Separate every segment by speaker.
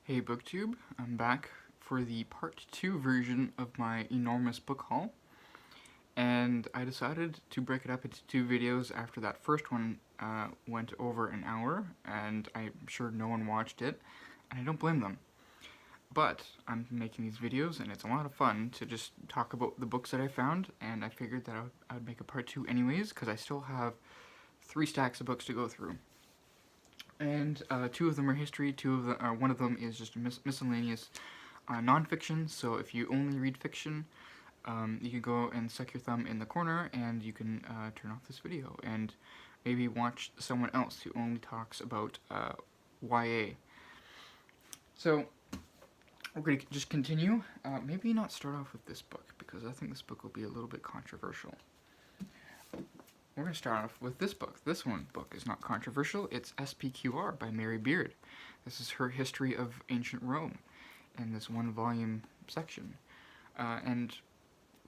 Speaker 1: Hey BookTube, I'm back for the part 2 version of my enormous book haul, and I decided to break it up into two videos after that first one went over an hour, and I'm sure no one watched it, and I don't blame them. But I'm making these videos, and it's a lot of fun to just talk about the books that I found, and I figured that I would make a part 2 anyways, because I still have 3 stacks of books to go through. And two of them are history, one of them is just miscellaneous nonfiction, so if you only read fiction, you can go and suck your thumb in the corner and you can turn off this video and maybe watch someone else who only talks about YA. So, we're going to just continue. Maybe not start off with this book, because I think this book will be a little bit controversial. We're going to start off with this book. This book is not controversial. It's SPQR by Mary Beard. This is her history of ancient Rome in this one volume section. And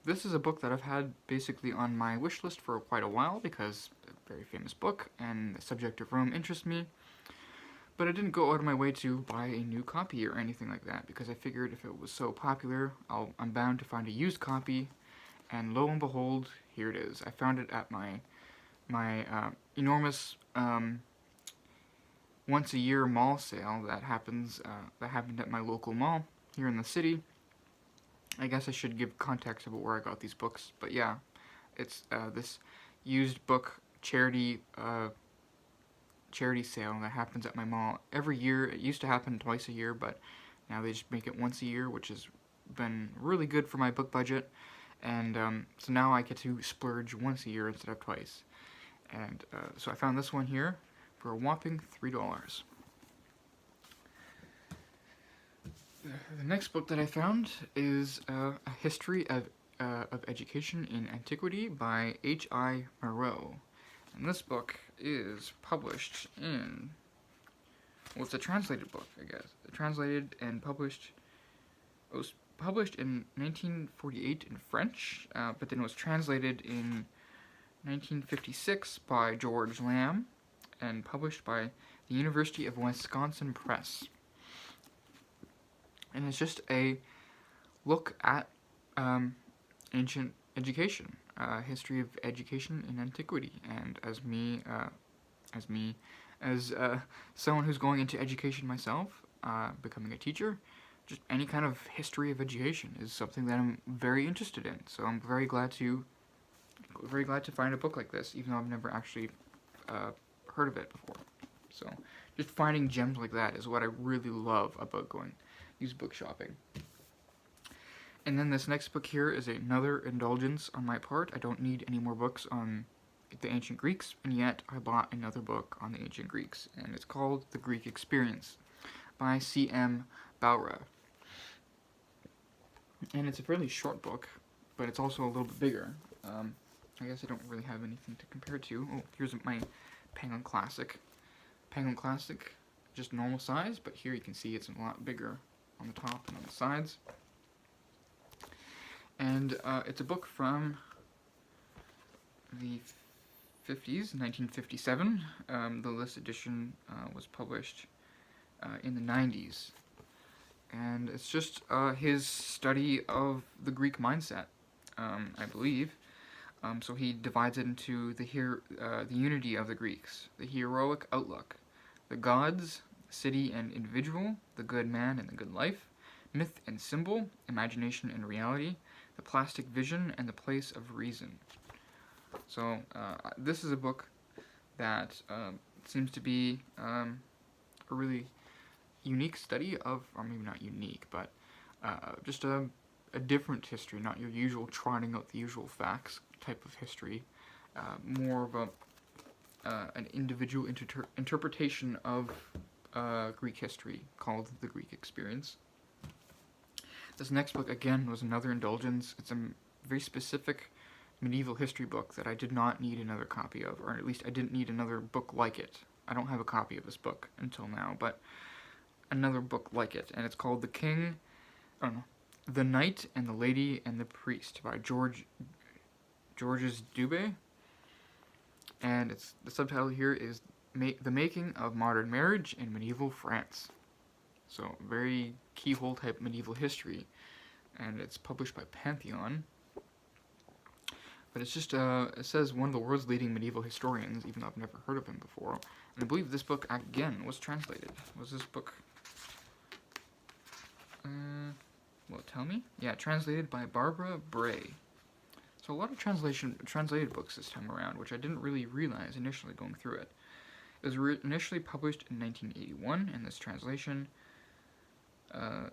Speaker 1: this is a book that I've had basically on my wish list for quite a while because it's a very famous book and the subject of Rome interests me. But I didn't go out of my way to buy a new copy or anything like that because I figured if it was so popular, I'm bound to find a used copy. And lo and behold, here it is. I found it at my enormous once-a-year mall sale that happened at my local mall here in the city. I guess I should give context about where I got these books, but yeah, it's this used book charity sale that happens at my mall every year. It used to happen twice a year, but now they just make it once a year, which has been really good for my book budget. And so now I get to splurge once a year instead of twice. And so I found this one here for a whopping $3. The next book that I found is A History of Education in Antiquity by H.I. Moreau. And this book is published in, well, it's a translated book, I guess. Translated and published, it was published in 1948 in French, but then it was translated in 1956 by George Lamb and published by the University of Wisconsin Press. And it's just a look at ancient education, history of education in antiquity. And as someone who's going into education myself, becoming a teacher, just any kind of history of education is something that I'm very interested in. So I'm very glad to find a book like this, even though I've never actually heard of it before. So just finding gems like that is what I really love about going used book shopping. And then this next book here is another indulgence on my part. I don't need any more books on the ancient Greeks, and yet I bought another book on the ancient Greeks, and it's called The Greek Experience by C.M. Bowra. And it's a fairly short book, but it's also a little bit bigger. I guess I don't really have anything to compare to. Oh, here's my Penguin Classic. Penguin Classic, just normal size, but here you can see it's a lot bigger on the top and on the sides. And it's a book from the 50s, 1957. The list edition was published in the 90s. And it's just his study of the Greek mindset, I believe. So he divides it into the unity of the Greeks, the heroic outlook, the gods, city and individual, the good man and the good life, myth and symbol, imagination and reality, the plastic vision, and the place of reason. So this is a book that seems to be a really unique study of, or maybe not unique, but just a different history, not your usual trotting out the usual facts type of history, more of an individual interpretation of Greek history called The Greek Experience. This next book, again, was another indulgence. It's a very specific medieval history book that I did not need another copy of, or at least I didn't need another book like it. I don't have a copy of this book until now, but another book like it, and it's called The Knight and the Lady and the Priest by Georges Dubé, and the subtitle here is The Making of Modern Marriage in Medieval France. So very keyhole type medieval history, and it's published by Pantheon. But it's just, it says one of the world's leading medieval historians, even though I've never heard of him before. And I believe this book, again, was translated. Was this book, well, tell me? Yeah, translated by Barbara Bray. So a lot of translated books this time around, which I didn't really realize initially going through it. It was initially published in 1981, and this translation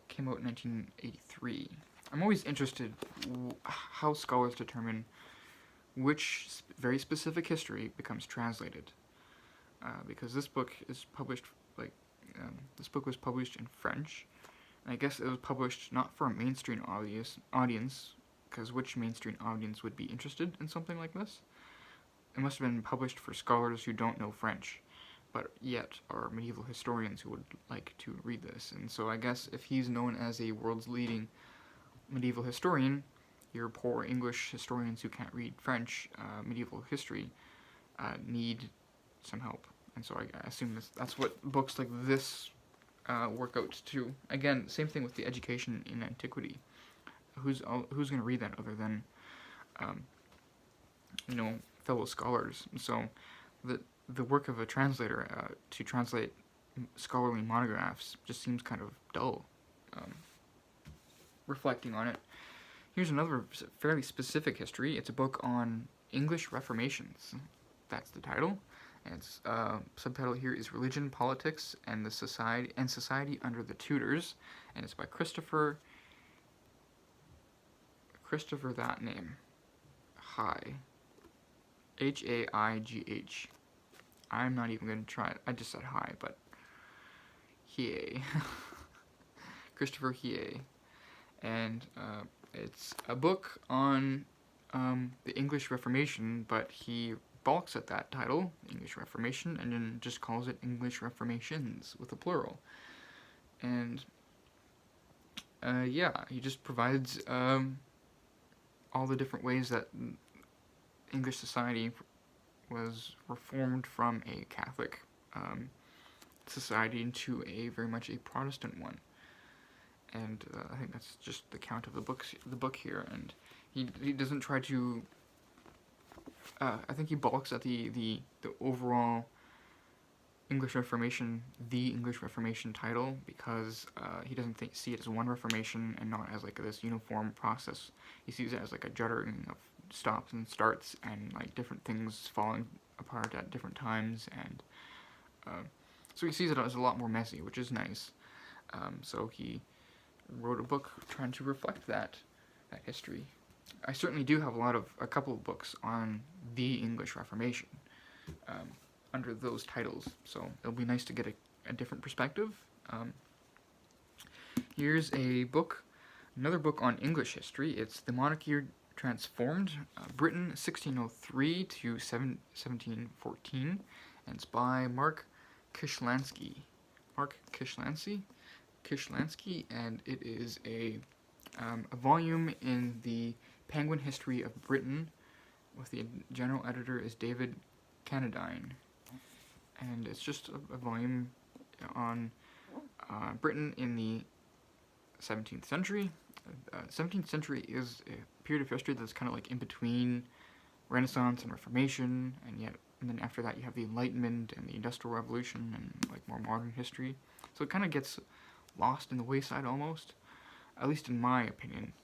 Speaker 1: came out in 1983. I'm always interested how scholars determine which very specific history becomes translated, because this book is published this book was published in French, and I guess it was published not for a mainstream audience, because which mainstream audience would be interested in something like this? It must have been published for scholars who don't know French, but yet are medieval historians who would like to read this. And so I guess if he's known as a world's leading medieval historian, your poor English historians who can't read French medieval history need some help. And so I assume that's what books like this work out to. Again, same thing with the education in antiquity. Who's going to read that other than, fellow scholars? So the work of a translator to translate scholarly monographs just seems kind of dull. Reflecting on it, here's another fairly specific history. It's a book on English Reformations. That's the title. And its subtitle here is Religion, Politics, and Society under the Tudors, and it's by Christopher that name. Haigh. I'm not even going to try it. I just said hi, but Hiei. Christopher Hiei. And it's a book on the English Reformation, but he balks at that title, English Reformation, and then just calls it English Reformations with a plural. And he just provides all the different ways that English society was reformed from a Catholic society into a very much a Protestant one. And I think that's just the count of the book here. And he doesn't try to. I think he balks at the overall English Reformation, the English Reformation title, because he doesn't see it as one Reformation and not as like this uniform process. He sees it as like a juddering of stops and starts and like different things falling apart at different times, and so he sees it as a lot more messy, which is nice. So he wrote a book trying to reflect that history. I certainly do have a couple of books on the English Reformation under those titles, so it'll be nice to get a different perspective. Here's another book on English history. It's The Monarchy Transformed, Britain 1603 to 1714, and it's by Mark Kishlansky, and it is a volume in the Penguin History of Britain, with the general editor is David Cannadine, and it's just a volume on Britain in the 17th century. 17th century is a period of history that's kind of like in between Renaissance and Reformation, and then after that you have the Enlightenment and the Industrial Revolution and like more modern history. So it kind of gets lost in the wayside almost, at least in my opinion.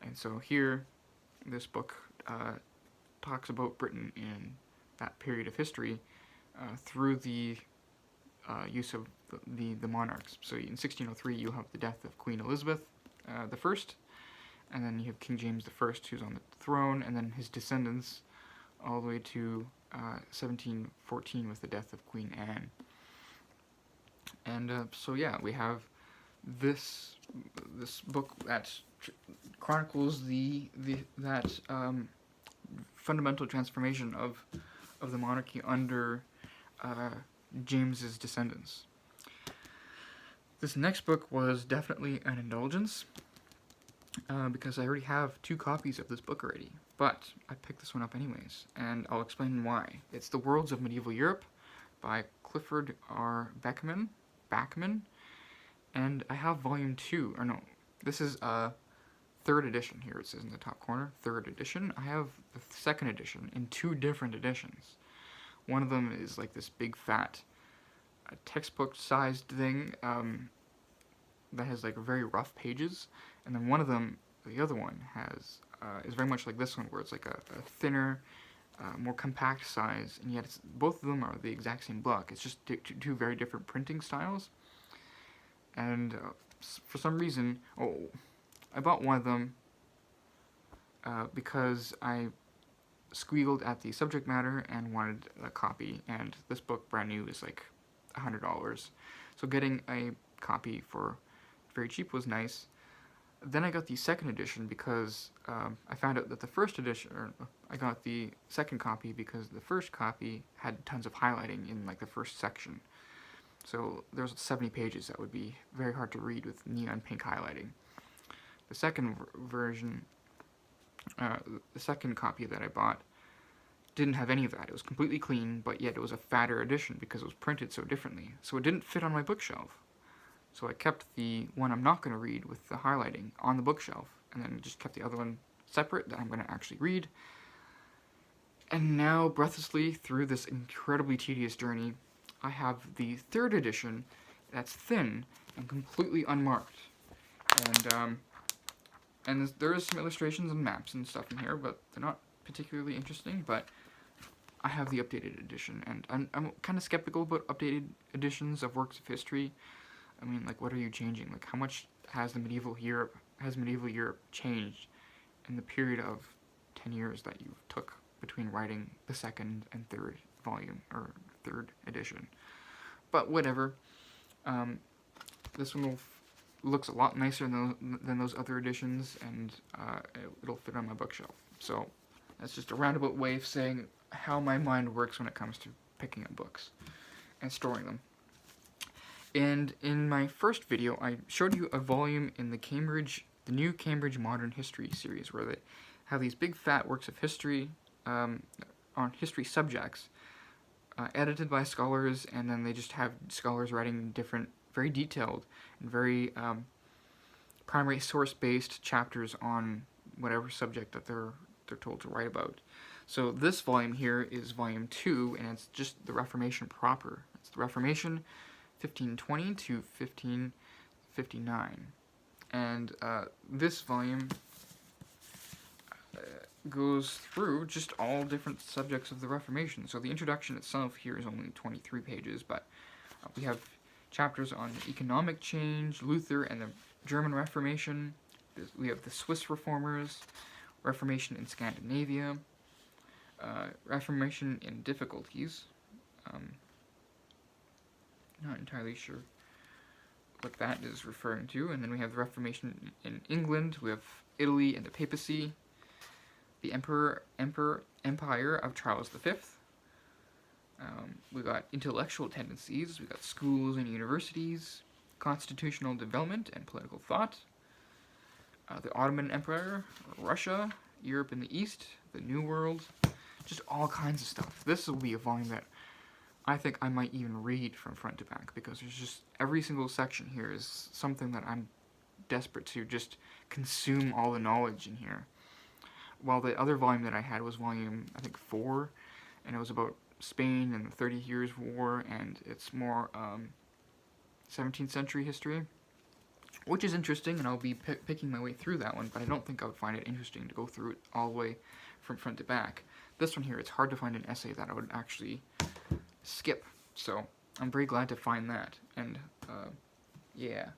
Speaker 1: And so here, this book talks about Britain in that period of history through the use of the monarchs. So in 1603 you have the death of Queen Elizabeth I, and then you have King James I, who's on the throne, and then his descendants all the way to 1714 with the death of Queen Anne. And so yeah, we have this book that chronicles that fundamental transformation of the monarchy under James's descendants. This next book was definitely an indulgence, because I already have 2 copies of this book already, but I picked this one up anyways, and I'll explain why. It's The Worlds of Medieval Europe by Clifford R. Bachman, And I have volume 2, or no, this is third edition here, it says in the top corner, third edition. I have the second edition in 2 different editions. One of them is like this big fat textbook-sized thing that has like very rough pages, and then one of them, the other one, has is very much like this one, where it's like a thinner, more compact size, and yet both of them are the exact same book. It's just two very different printing styles. And for some reason, I bought one of them because I squealed at the subject matter and wanted a copy, and this book, brand new, is like $100. So getting a copy for very cheap was nice. Then I got the second edition because I found out that the first edition, or I got the second copy because the first copy had tons of highlighting in like the first section. So there's 70 pages that would be very hard to read with neon pink highlighting. The second version, the second copy that I bought, didn't have any of that. It was completely clean, but yet it was a fatter edition because it was printed so differently. So it didn't fit on my bookshelf. So I kept the one I'm not going to read with the highlighting on the bookshelf, and then just kept the other one separate that I'm going to actually read. And now, breathlessly, through this incredibly tedious journey, I have the third edition that's thin and completely unmarked. And there is some illustrations and maps and stuff in here, but they're not particularly interesting. But I have the updated edition, and I'm kind of skeptical about updated editions of works of history. I mean, like, what are you changing? Like, how much has medieval Europe changed in the period of 10 years that you took between writing the second and third volume, or third edition? But whatever. This one looks a lot nicer than those other editions, and it'll fit on my bookshelf. So that's just a roundabout way of saying how my mind works when it comes to picking up books and storing them. And in my first video, I showed you a volume in the new Cambridge Modern History series, where they have these big fat works of history on history subjects, edited by scholars, and then they just have scholars writing different, very detailed and very primary source-based chapters on whatever subject that they're told to write about. So this volume here is volume 2, and it's just the Reformation proper. It's the Reformation, 1520 to 1559, and this volume goes through just all different subjects of the Reformation. So the introduction itself here is only 23 pages, but we have chapters on economic change, Luther and the German Reformation. We have the Swiss Reformers, Reformation in Scandinavia, Reformation in difficulties. Not entirely sure what that is referring to. And then we have the Reformation in England. We have Italy and the papacy, the empire of Charles V. We got intellectual tendencies. We got schools and universities, constitutional development and political thought, the Ottoman Empire, Russia, Europe in the East, the New World, just all kinds of stuff. This will be a volume that I think I might even read from front to back, because there's just every single section here is something that I'm desperate to just consume all the knowledge in here. While the other volume that I had was volume, I think, 4, and it was about Spain and the 30 Years' War, and it's more 17th century history, which is interesting, and I'll be picking my way through that one, but I don't think I would find it interesting to go through it all the way from front to back. This one here, it's hard to find an essay that I would actually skip, so I'm very glad to find that. And yeah,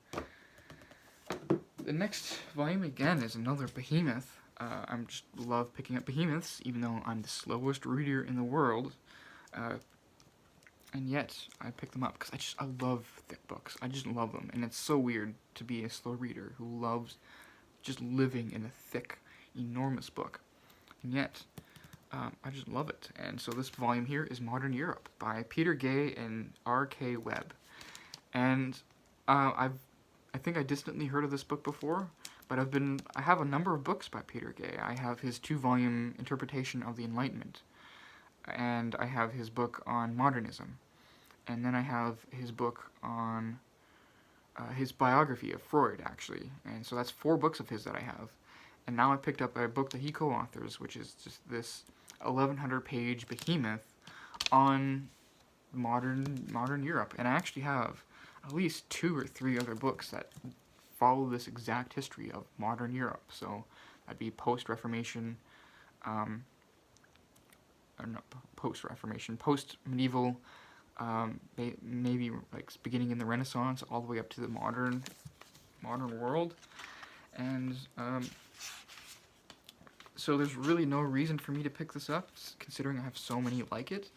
Speaker 1: the next volume again is another behemoth. I just love picking up behemoths, even though I'm the slowest reader in the world, and yet I pick them up because I love thick books. I just love them, and it's so weird to be a slow reader who loves just living in a thick, enormous book, and yet I just love it. And so this volume here is Modern Europe by Peter Gay and R.K. Webb. And I think I distantly heard of this book before, but I have a number of books by Peter Gay. I have his 2-volume interpretation of the Enlightenment, and I have his book on modernism, and then I have his book on his biography of Freud, actually. And so that's 4 books of his that I have. And now I picked up a book that he co-authors, which is just this 1,100-page behemoth on modern Europe. And I actually have at least 2 or 3 other books that follow this exact history of modern Europe. So that'd be post-Reformation, not post-Reformation, post-medieval, maybe like beginning in the Renaissance all the way up to the modern world. And so there's really no reason for me to pick this up, considering I have so many like it.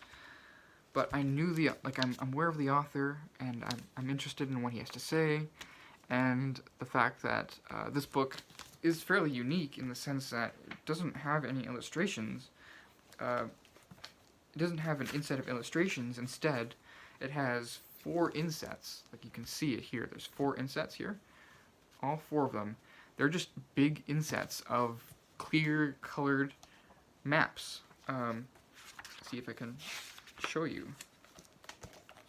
Speaker 1: But I knew I'm aware of the author, and I'm interested in what he has to say, and the fact that this book is fairly unique in the sense that it doesn't have any illustrations. It doesn't have an inset of illustrations. Instead, it has 4 insets. Like you can see it here. There's 4 insets here. All 4 of them. They're just big insets of clear colored maps. See if I can show you.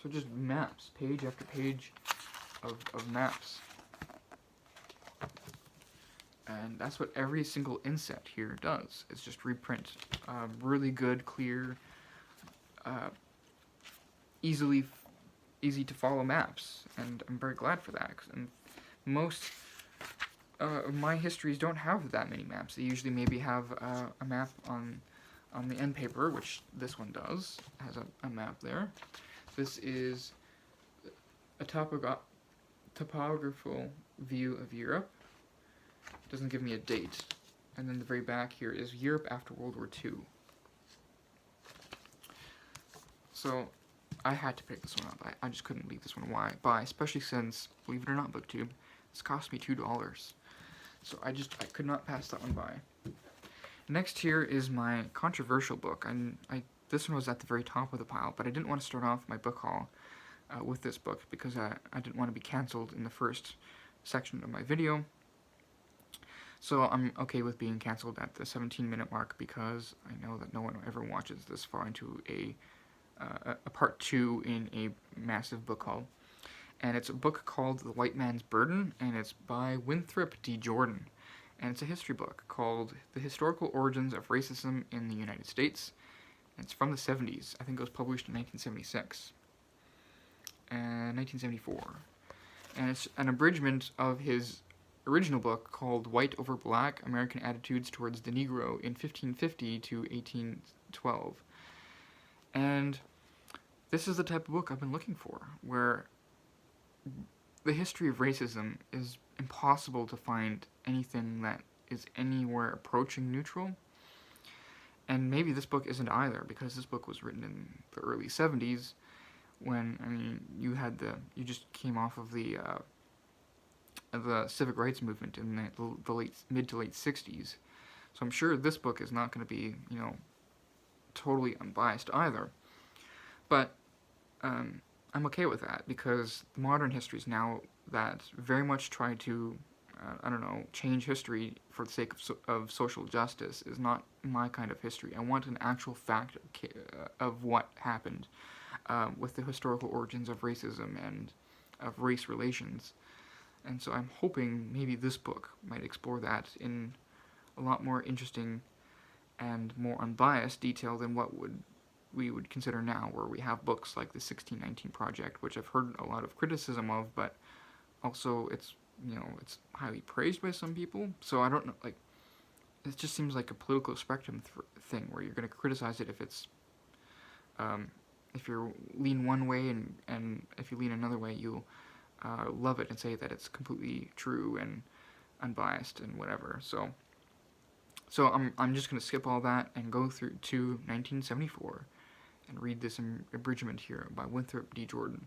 Speaker 1: So just maps, page after page of maps. And that's what every single inset here does. It's just reprint really good, clear, easy to follow maps, and I'm very glad for that. And most of my histories don't have that many maps. They usually maybe have a map on the end paper, which this one does. It has a map there. This is a topographical view of Europe. It doesn't give me a date. And then the very back here is Europe after World War II. So I had to pick this one up. I just couldn't leave this one by, especially since, believe it or not, BookTube, this cost me $2. So I could not pass that one by. Next here is my controversial book. This one was at the very top of the pile, but I didn't want to start off my book haul with this book because I didn't want to be canceled in the first section of my video. So I'm okay with being canceled at the 17-minute mark because I know that no one ever watches this far into a part 2 in a massive book haul. And it's a book called The White Man's Burden, and it's by Winthrop D. Jordan. And it's a history book called The Historical Origins of Racism in the United States. And it's from the 70s. I think it was published in 1976. And 1974. And it's an abridgment of his original book called White Over Black, American Attitudes Towards the Negro in 1550 to 1812. And this is the type of book I've been looking for, where the history of racism is impossible to find anything that is anywhere approaching neutral. And maybe this book isn't either, because this book was written in the early 70s, when, you just came off of the civil rights movement in the mid to late 60s. So I'm sure this book is not going to be, totally unbiased either. But I'm okay with that, because modern histories now that very much try to, change history for the sake of social justice is not my kind of history. I want an actual fact of what happened with the historical origins of racism and of race relations. And so I'm hoping maybe this book might explore that in a lot more interesting and more unbiased detail than what we would consider now, where we have books like the 1619 Project, which I've heard a lot of criticism of, but also it's highly praised by some people. So I don't know, it just seems like a political spectrum thing, where you're going to criticize it if it's if you lean one way, and if you lean another way, you'll love it and say that it's completely true and unbiased and whatever. So I'm just going to skip all that and go through to 1974 and read this abridgment here by Winthrop D. Jordan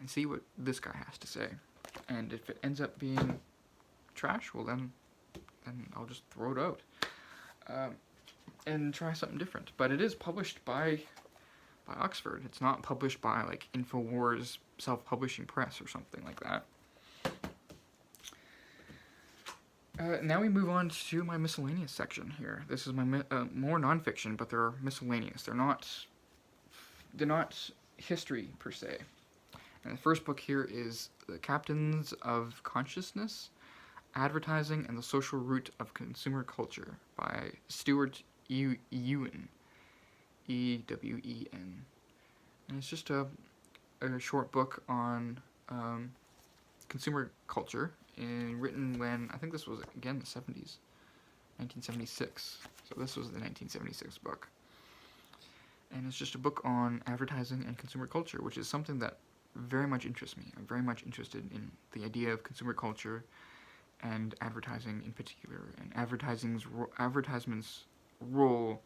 Speaker 1: and see what this guy has to say. And if it ends up being trash, well then I'll just throw it out and try something different. But it is published by Oxford. It's not published by InfoWars self-publishing press or something like that. Now we move on to my miscellaneous section here. This is my more nonfiction, but they're miscellaneous. They're not history per se. And the first book here is The Captains of Consciousness, Advertising and the Social Root of Consumer Culture by Stuart Ewen, Ewen. And it's just a short book on consumer culture, written when, I think this was, again, the 70s, 1976. So this was the 1976 book. And it's just a book on advertising and consumer culture, which is something that very much interests me. I'm very much interested in the idea of consumer culture and advertising in particular, and advertisement's role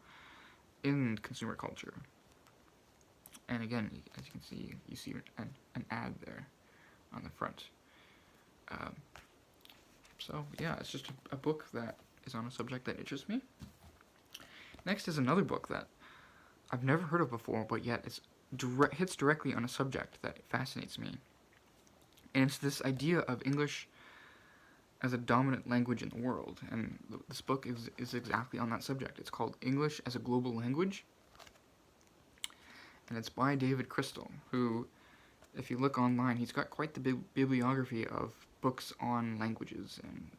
Speaker 1: in consumer culture. And again, as you can see, you see an ad there on the front. So yeah, it's just a book that is on a subject that interests me. Next is another book that I've never heard of before, but yet it's hits directly on a subject that fascinates me. And it's this idea of English as a dominant language in the world. And this book is exactly on that subject. It's called English as a Global Language. And it's by David Crystal, who, if you look online, he's got quite the bibliography of books on languages, and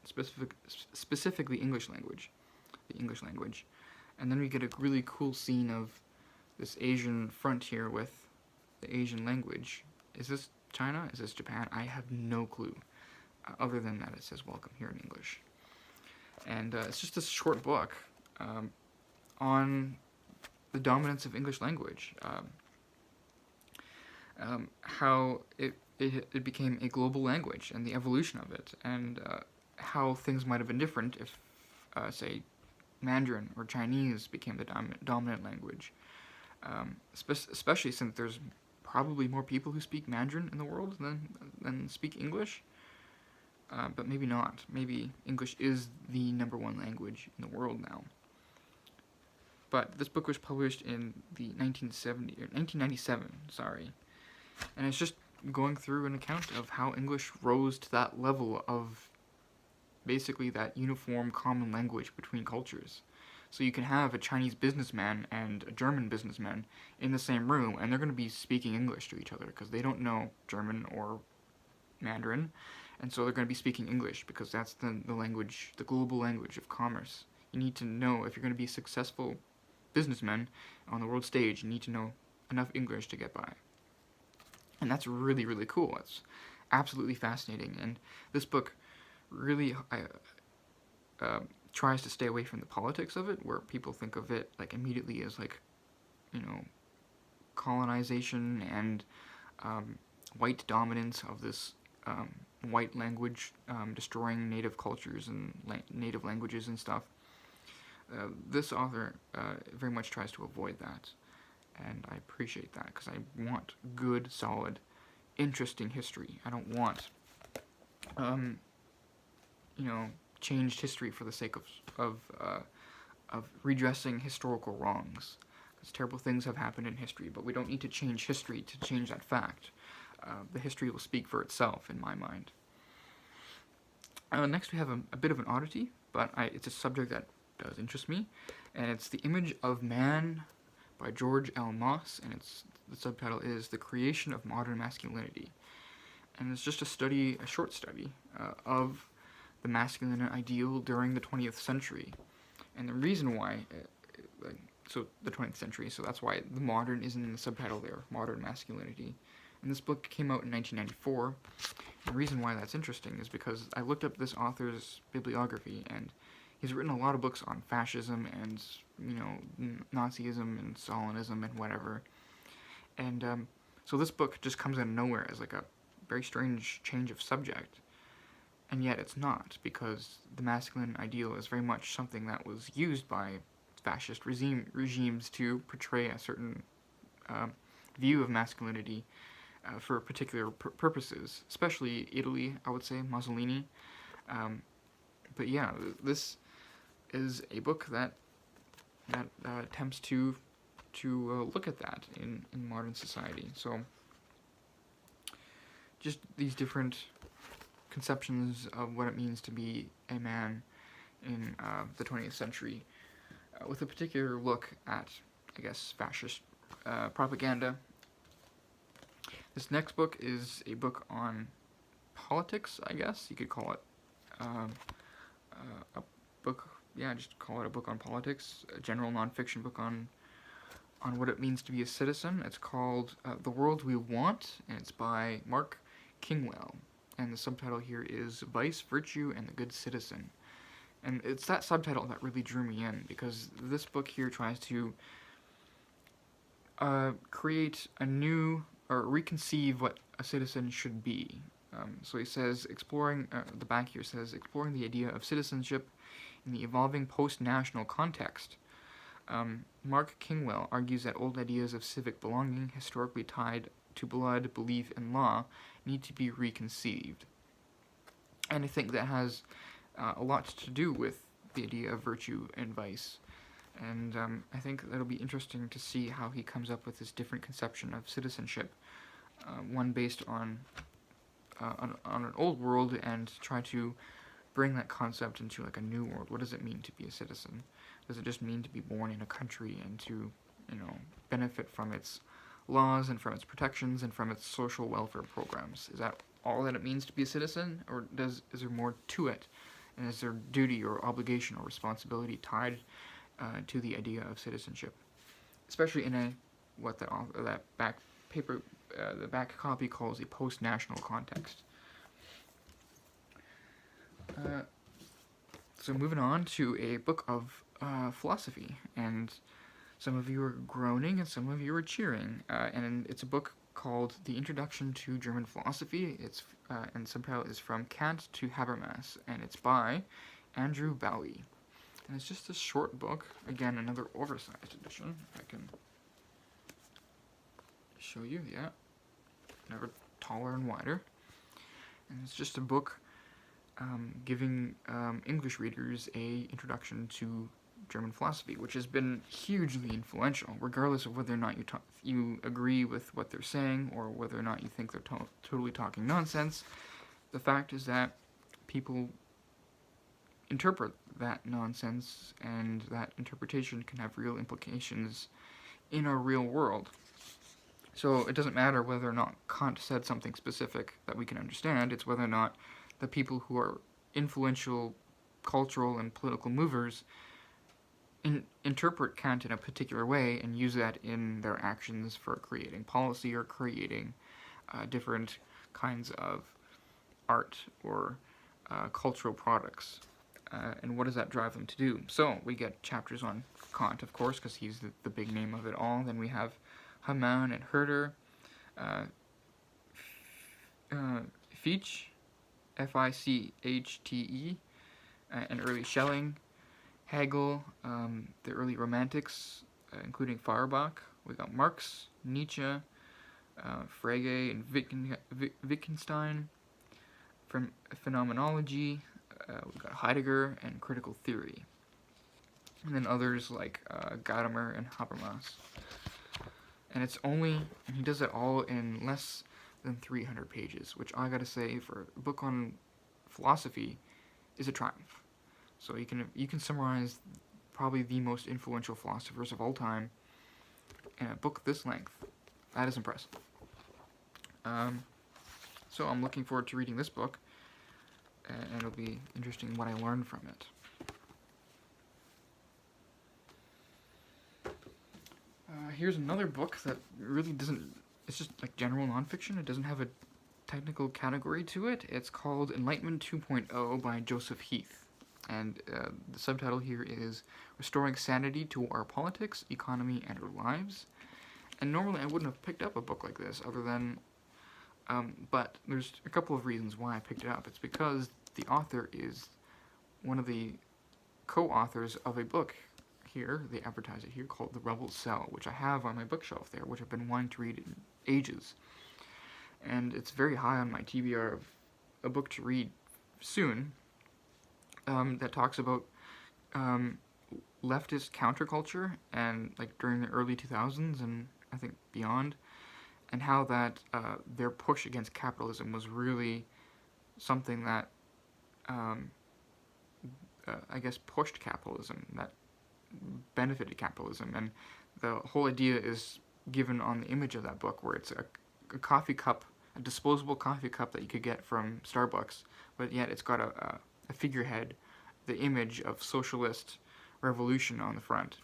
Speaker 1: specifically the English language. And then we get a really cool scene of this Asian frontier with the Asian language. Is this China? Is this Japan? I have no clue, other than that it says welcome here in English. And it's just a short book on the dominance of English language, how it became a global language and the evolution of it, and how things might have been different if, say, Mandarin or Chinese became the dominant language, especially since there's probably more people who speak Mandarin in the world than speak English, but maybe not. Maybe English is the #1 language in the world now. But this book was published in the 1997, and it's just going through an account of how English rose to that level of basically that uniform common language between cultures. So you can have a Chinese businessman and a German businessman in the same room, and they're going to be speaking English to each other because they don't know German or Mandarin, and so they're going to be speaking English because that's the language, the global language of commerce. You need to know, if you're going to be successful businessmen on the world stage, you need to know enough English to get by. And that's really, really cool. It's absolutely fascinating. And this book really tries to stay away from the politics of it, where people think of it like immediately as like, colonization and white dominance of this white language, destroying native cultures and native languages and stuff. This author very much tries to avoid that, and I appreciate that, because I want good, solid, interesting history. I don't want, changed history for the sake of redressing historical wrongs, because terrible things have happened in history, but we don't need to change history to change that fact. The history will speak for itself, in my mind. Next we have a bit of an oddity, but it's a subject that does interest me, and it's The Image of Man by George L. Moss, and the subtitle is The Creation of Modern Masculinity. And it's just a short study of the masculine ideal during the 20th century. And the reason why, the 20th century, so that's why the modern is in the subtitle there, Modern Masculinity. And this book came out in 1994. And the reason why that's interesting is because I looked up this author's bibliography, and he's written a lot of books on fascism and, Nazism and Stalinism and whatever. And so this book just comes out of nowhere as like a very strange change of subject. And yet it's not, because the masculine ideal is very much something that was used by fascist regimes to portray a certain view of masculinity for particular purposes, especially Italy, I would say, Mussolini. But yeah, this is a book that attempts to look at that in modern society. So just these different conceptions of what it means to be a man in the 20th century, with a particular look at, I guess, fascist propaganda. This next book is a book on politics, I guess you could call it. A book, yeah, just call it a book on politics, a general nonfiction book on what it means to be a citizen. It's called The World We Want, and it's by Mark Kingwell. And the subtitle here is Vice, Virtue, and the Good Citizen. And it's that subtitle that really drew me in, because this book here tries to create a new, or reconceive what a citizen should be. So he says, the back here says, exploring the idea of citizenship in the evolving post-national context. Mark Kingwell argues that old ideas of civic belonging, historically tied to blood, belief, and law, need to be reconceived. And I think that has a lot to do with the idea of virtue and vice. And I think that'll be interesting to see how he comes up with this different conception of citizenship, one based on an old world, and try to bring that concept into like a new world. What does it mean to be a citizen? Does it just mean to be born in a country and to, benefit from its laws and from its protections and from its social welfare programs? Is that all that it means to be a citizen, or is there more to it? And is there duty or obligation or responsibility tied to the idea of citizenship, especially in what that back paper, the back copy calls a post-national context. So moving on to a book of philosophy, and some of you are groaning and some of you are cheering, and it's a book called The Introduction to German Philosophy. And subtitle is From Kant to Habermas, and it's by Andrew Bowie. And it's just a short book, again, another oversized edition. I can show you, yeah, another taller and wider. And it's just a book giving English readers a introduction to German philosophy, which has been hugely influential, regardless of whether or not you agree with what they're saying, or whether or not you think they're totally talking nonsense. The fact is that people interpret that nonsense, and that interpretation can have real implications in our real world. So it doesn't matter whether or not Kant said something specific that we can understand, it's whether or not the people who are influential cultural and political movers interpret Kant in a particular way and use that in their actions for creating policy or creating different kinds of art or cultural products. And what does that drive them to do? So we get chapters on Kant, of course, because he's the big name of it all. Then we have Hamann and Herder, Fichte, Fichte, and early Schelling, Hegel, the early Romantics, including Feuerbach. We got Marx, Nietzsche, Frege, and Wittgenstein. From phenomenology, we've got Heidegger and critical theory. And then others like Gadamer and Habermas. And he does it all in less than 300 pages, which I gotta say, for a book on philosophy, is a triumph. So you can summarize probably the most influential philosophers of all time in a book this length. That is impressive. So I'm looking forward to reading this book, and it'll be interesting what I learn from it. Here's another book that really doesn't, it's just like general nonfiction. It doesn't have a technical category to it. It's called Enlightenment 2.0 by Joseph Heath. And the subtitle here is Restoring Sanity to Our Politics, Economy, and Our Lives. And normally I wouldn't have picked up a book like this other than, but there's a couple of reasons why I picked it up. It's because the author is one of the co-authors of a book here, they advertise it here, called The Rebel Cell, which I have on my bookshelf there, which I've been wanting to read in ages. And it's very high on my TBR of a book to read soon, that talks about leftist counterculture, and like during the early 2000s and I think beyond, and how that their push against capitalism was really something that I guess pushed capitalism, that benefited capitalism. And the whole idea is given on the image of that book, where it's a coffee cup, a disposable coffee cup that you could get from Starbucks, but yet it's got a figurehead, the image of socialist revolution on the front.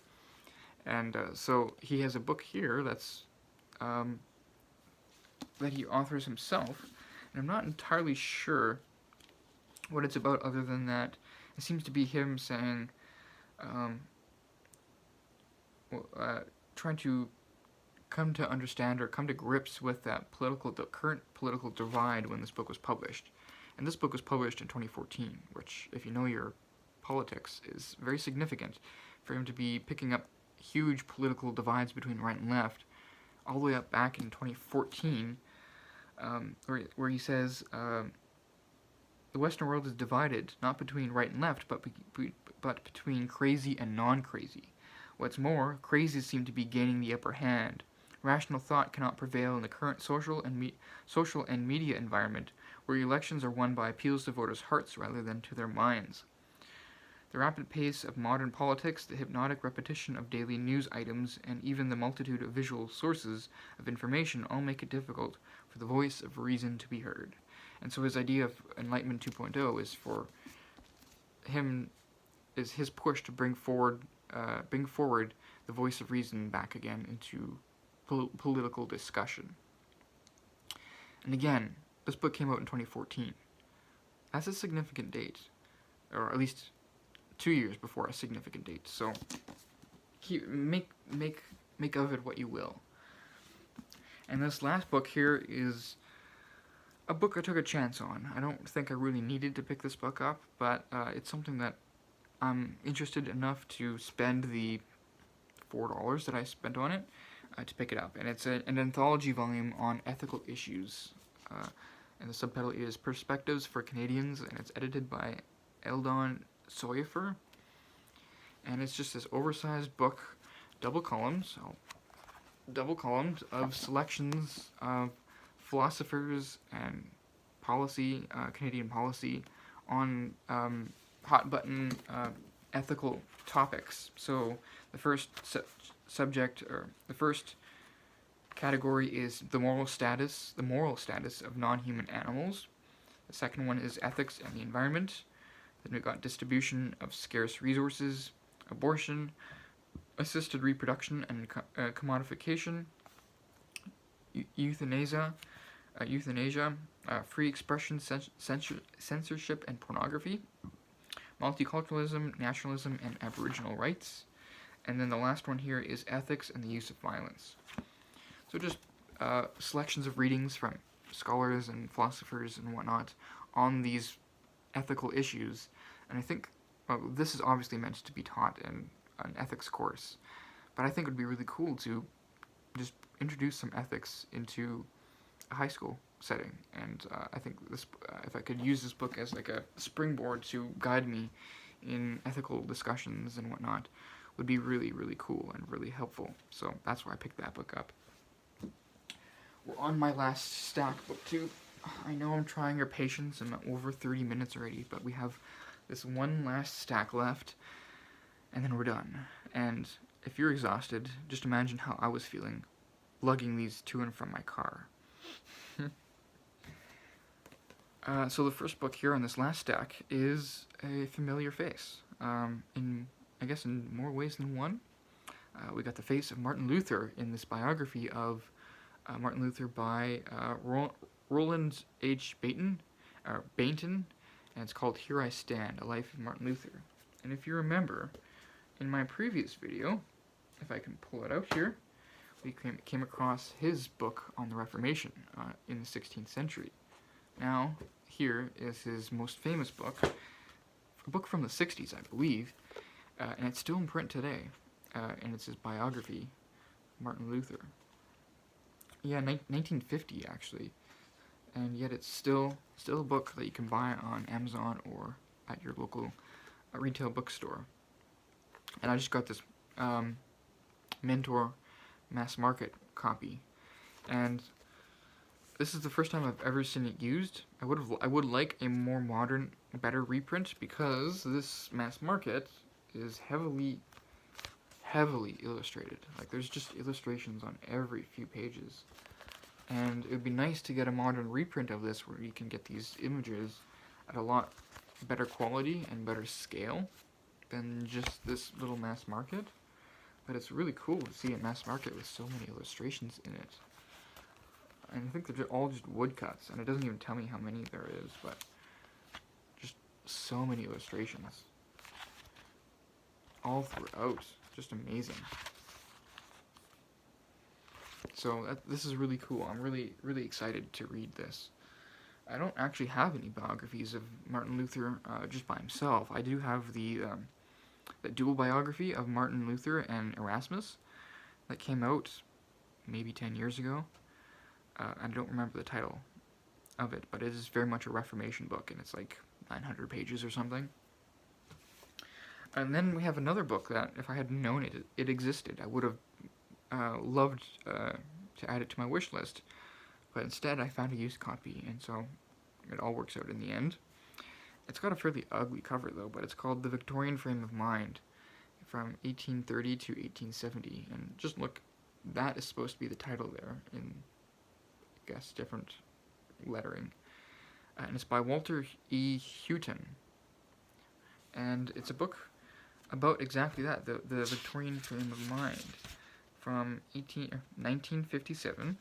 Speaker 1: And so he has a book here that's that he authors himself, and I'm not entirely sure what it's about other than that it seems to be him saying, trying to come to understand or come to grips with that current political divide when this book was published. And this book was published in 2014, which, if you know your politics, is very significant for him to be picking up huge political divides between right and left, all the way up back in 2014, where he says, the Western world is divided, not between right and left, but between crazy and non-crazy. What's more, crazies seem to be gaining the upper hand. Rational thought cannot prevail in the current social and media environment, where elections are won by appeals to voters' hearts rather than to their minds. The rapid pace of modern politics, the hypnotic repetition of daily news items, and even the multitude of visual sources of information all make it difficult for the voice of reason to be heard. And so his idea of Enlightenment 2.0 is for him, is his push to bring forward the voice of reason back again into political discussion. And again, this book came out in 2014. That's a significant date, or at least 2 years before a significant date. So make of it what you will. And this last book here is a book I took a chance on. I don't think I really needed to pick this book up, but it's something that I'm interested enough to spend the $4 that I spent on it to pick it up. And it's an anthology volume on ethical issues. And the subtitle is Perspectives for Canadians, and it's edited by Eldon Soifer. And it's just this oversized book, double columned of selections of philosophers and policy, Canadian policy, on hot button ethical topics. So the first subject, or the first category, is the moral status of non-human animals. The second one is ethics and the environment. Then we've got distribution of scarce resources, abortion, assisted reproduction and commodification, euthanasia, free expression, censorship and pornography, multiculturalism, nationalism, and Aboriginal rights. And then the last one here is ethics and the use of violence. So just selections of readings from scholars and philosophers and whatnot on these ethical issues. And I think this is obviously meant to be taught in an ethics course, but I think it would be really cool to just introduce some ethics into a high school setting. And I think this, if I could use this book as like a springboard to guide me in ethical discussions and whatnot, would be really, really cool and really helpful. So that's why I picked that book up. We're on my last stack, book 2. I know I'm trying your patience. I'm at over 30 minutes already, but we have this one last stack left, and then we're done. And if you're exhausted, just imagine how I was feeling lugging these to and from my car. So the first book here on this last stack is a familiar face, in more ways than one. We got the face of Martin Luther in this biography of Martin Luther by Roland H. Bainton, and it's called Here I Stand, A Life of Martin Luther. And if you remember, in my previous video, if I can pull it out here, we came across his book on the Reformation in the 16th century. Now, here is his most famous book, a book from the 60s, I believe, and it's still in print today, and it's his biography, Martin Luther. Yeah, 1950, actually. And yet it's still a book that you can buy on Amazon or at your local retail bookstore. And I just got this Mentor mass market copy, and this is the first time I've ever seen it used. I would like a more modern, better reprint, because this mass market is heavily illustrated. Like, there's just illustrations on every few pages. And it would be nice to get a modern reprint of this where you can get these images at a lot better quality and better scale than just this little mass market. But it's really cool to see a mass market with so many illustrations in it. And I think they're all just woodcuts, and it doesn't even tell me how many there is, but just so many illustrations. All throughout. Just amazing. So this is really cool. I'm really, really excited to read this. I don't actually have any biographies of Martin Luther just by himself. I do have the dual biography of Martin Luther and Erasmus that came out maybe 10 years ago. I don't remember the title of it, but it is very much a Reformation book, and it's like 900 pages or something. And then we have another book that, if I had known it existed, I would have loved to add it to my wish list. But instead, I found a used copy, and so it all works out in the end. It's got a fairly ugly cover, though, but it's called The Victorian Frame of Mind, from 1830 to 1870. And just look, that is supposed to be the title there, in, I guess, different lettering. And it's by Walter E. Houghton. And it's a book about exactly that, the Victorian Frame of Mind, from 1957.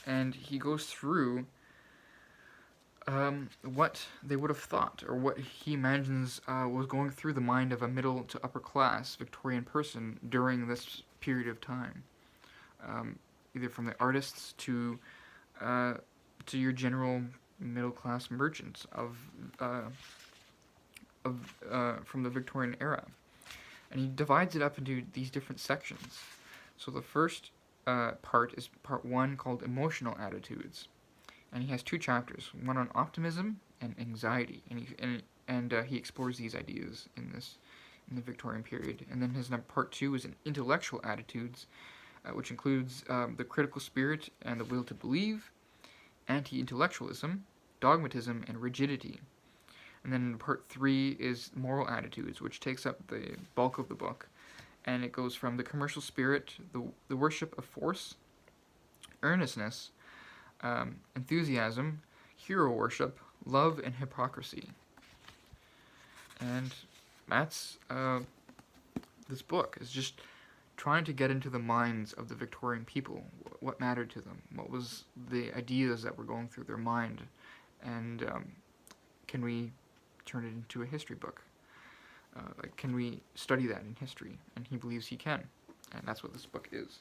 Speaker 1: And he goes through what they would have thought, or what he imagines was going through the mind of a middle to upper class Victorian person during this period of time. Either from the artists to your general middle class merchants from the Victorian era. And he divides it up into these different sections. So the first part is part 1, called Emotional Attitudes. And he has 2 chapters, one on optimism and anxiety. And he explores these ideas in the Victorian period. And then his part 2 is in Intellectual Attitudes, which includes the critical spirit and the will to believe, anti-intellectualism, dogmatism, and rigidity. And then part 3 is Moral Attitudes, which takes up the bulk of the book. And it goes from the commercial spirit, the worship of force, earnestness, enthusiasm, hero worship, love, and hypocrisy. And that's this book is just trying to get into the minds of the Victorian people, what mattered to them, what was the ideas that were going through their mind, and can we turn it into a history book? Can we study that in history? And he believes he can, and that's what this book is.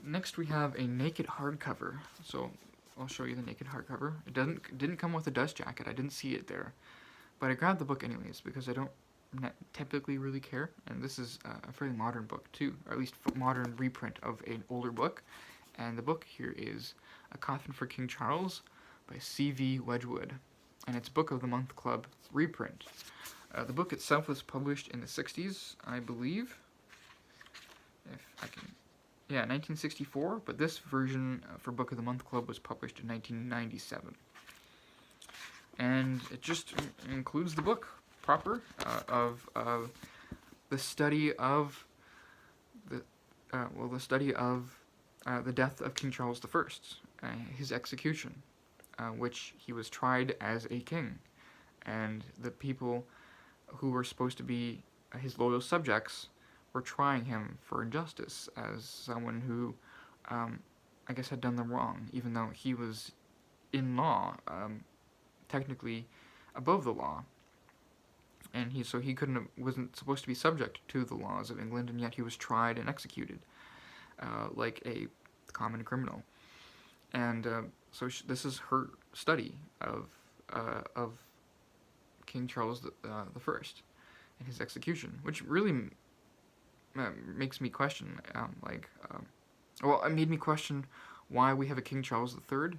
Speaker 1: Next we have a naked hardcover. So I'll show you the naked hardcover. It didn't come with a dust jacket. I didn't see it there, but I grabbed the book anyways because I don't typically really care. And this is a fairly modern book too, or at least modern reprint of an older book. And the book here is A Coffin for King Charles by C.V. Wedgwood, and it's Book of the Month Club reprint. The book itself was published in the 60s, I believe. If I can... Yeah, 1964, but this version for Book of the Month Club was published in 1997. And it just includes the book proper of the study of the death of King Charles I, his execution, which he was tried as a king, and the people who were supposed to be his loyal subjects were trying him for injustice as someone who, I guess, had done them wrong, even though he was in law, technically above the law, and he wasn't supposed to be subject to the laws of England, and yet he was tried and executed like a common criminal. And so this is her study of King Charles I and his execution, which really makes me question, it made me question why we have a King Charles III,